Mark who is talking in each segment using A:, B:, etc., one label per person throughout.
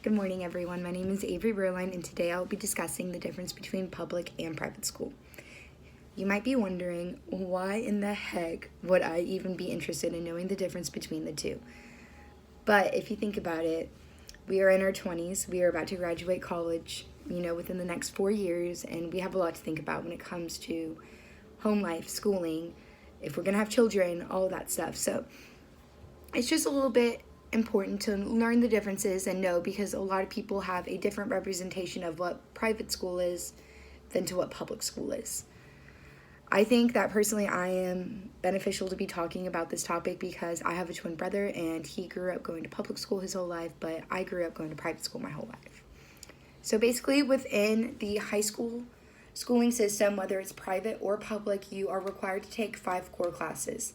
A: Good morning, everyone. My name is Avery Berline, and today I'll be discussing the difference between public and private school. You might be wondering, why in the heck would I even be interested in knowing the difference between the two? But if you think about it, we are in our 20s, we are about to graduate college, within the next 4 years, and we have a lot to think about when it comes to home life, schooling, if we're gonna have children, all of that stuff. So it's just a little bit important to learn the differences and know, because a lot of people have a different representation of what private school is than to what public school is. I think that personally I am beneficial to be talking about this topic because I have a twin brother and he grew up going to public school his whole life, but I grew up going to private school my whole life. So basically within the high school schooling system, whether it's private or public, you are required to take 5 core classes.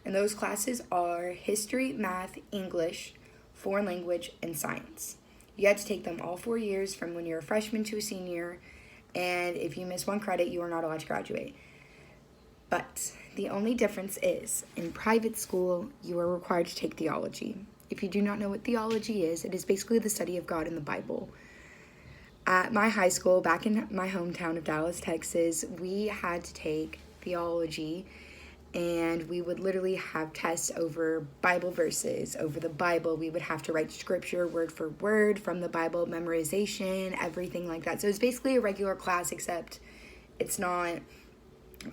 A: And those classes are history, math, English, foreign language, and science. You have to take them all 4 years from when you're a freshman to a senior, and if you miss one credit, you are not allowed to graduate. But the only difference is, in private school, you are required to take theology. If you do not know what theology is, it is basically the study of God in the Bible. At my high school, back in my hometown of Dallas, Texas, we had to take theology, and we would literally have tests over Bible verses, over the Bible. We would have to write scripture word for word from the Bible, memorization, everything like that. So it's basically a regular class, except it's not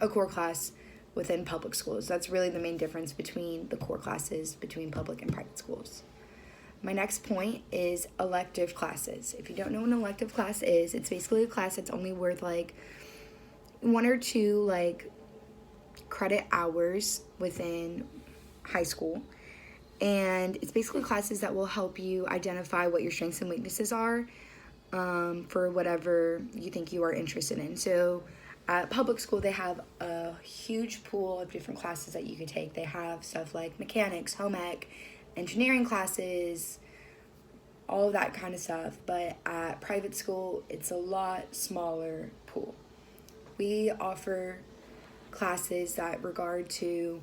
A: a core class within public schools. That's really the main difference between the core classes between public and private schools. My next point is elective classes. If you don't know what an elective class is, it's basically a class that's only worth like 1 or 2 credit hours within high school, and it's basically classes that will help you identify what your strengths and weaknesses are for whatever you think you are interested in. So at public school, they have a huge pool of different classes that you can take. They have stuff like mechanics, home ec, engineering classes, all of that kind of stuff. But at private school, it's a lot smaller pool. We offer classes that regard to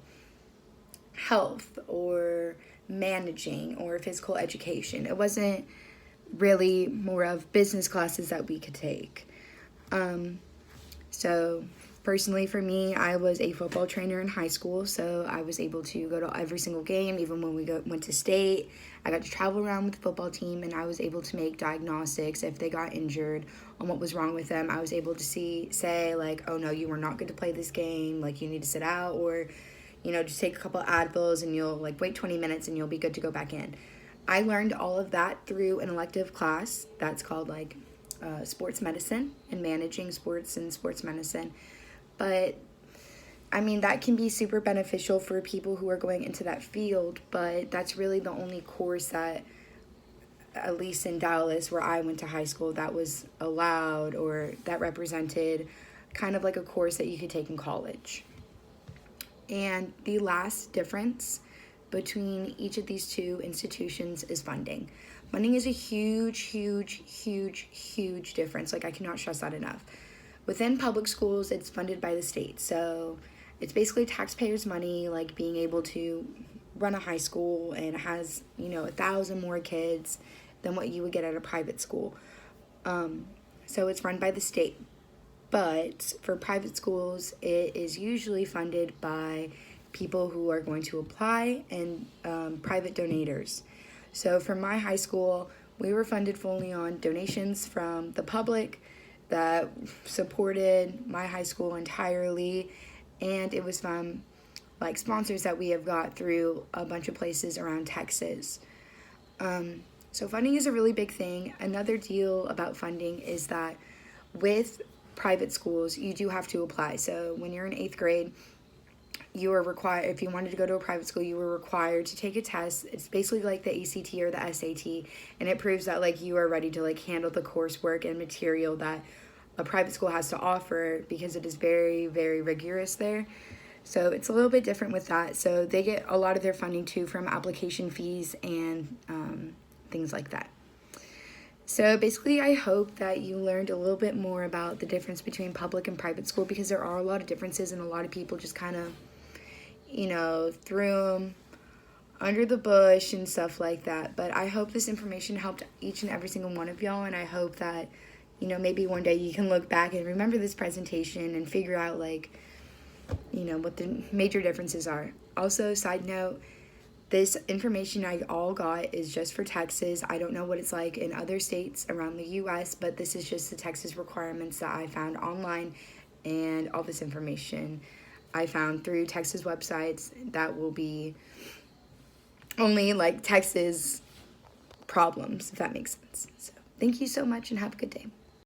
A: health or managing or physical education. It wasn't really more of business classes that we could take. So personally for me, I was a football trainer in high school, so I was able to go to every single game. Even when we went to state, I got to travel around with the football team, and I was able to make diagnostics if they got injured on what was wrong with them. I was able to say like, oh no, you were not good to play this game, like you need to sit out, or just take a couple Advils and you'll wait 20 minutes and you'll be good to go back in. I learned all of that through an elective class that's called sports medicine and managing sports and sports medicine. But that can be super beneficial for people who are going into that field, but that's really the only course that, at least in Dallas where I went to high school, that was allowed or that represented kind of like a course that you could take in college. And the last difference between each of these two institutions is funding. Funding is a huge, huge, huge, huge difference. I cannot stress that enough. Within public schools, it's funded by the state. So it's basically taxpayers' money, being able to run a high school, and it has, 1,000 more kids than what you would get at a private school. So it's run by the state. But for private schools, it is usually funded by people who are going to apply and private donators. So for my high school, we were funded fully on donations from the public that supported my high school entirely, and it was from sponsors that we have got through a bunch of places around Texas. So funding is a really big thing. Another deal about funding is that with private schools, you do have to apply. So when you're in 8th grade, you are required, if you wanted to go to a private school, you were required to take a test. It's basically like the ACT or the SAT, and it proves that you are ready to handle the coursework and material that a private school has to offer, because it is very, very rigorous there. So it's a little bit different with that. So they get a lot of their funding too from application fees and things like that. So basically, I hope that you learned a little bit more about the difference between public and private school, because there are a lot of differences, and a lot of people just kind of, threw them under the bush and stuff like that. But I hope this information helped each and every single one of y'all, and I hope that, maybe one day you can look back and remember this presentation and figure out, what the major differences are. Also, side note, this information I all got is just for Texas. I don't know what it's like in other states around the U.S., but this is just the Texas requirements that I found online, and all this information I found through Texas websites that will be only Texas problems, if that makes sense. So thank you so much and have a good day.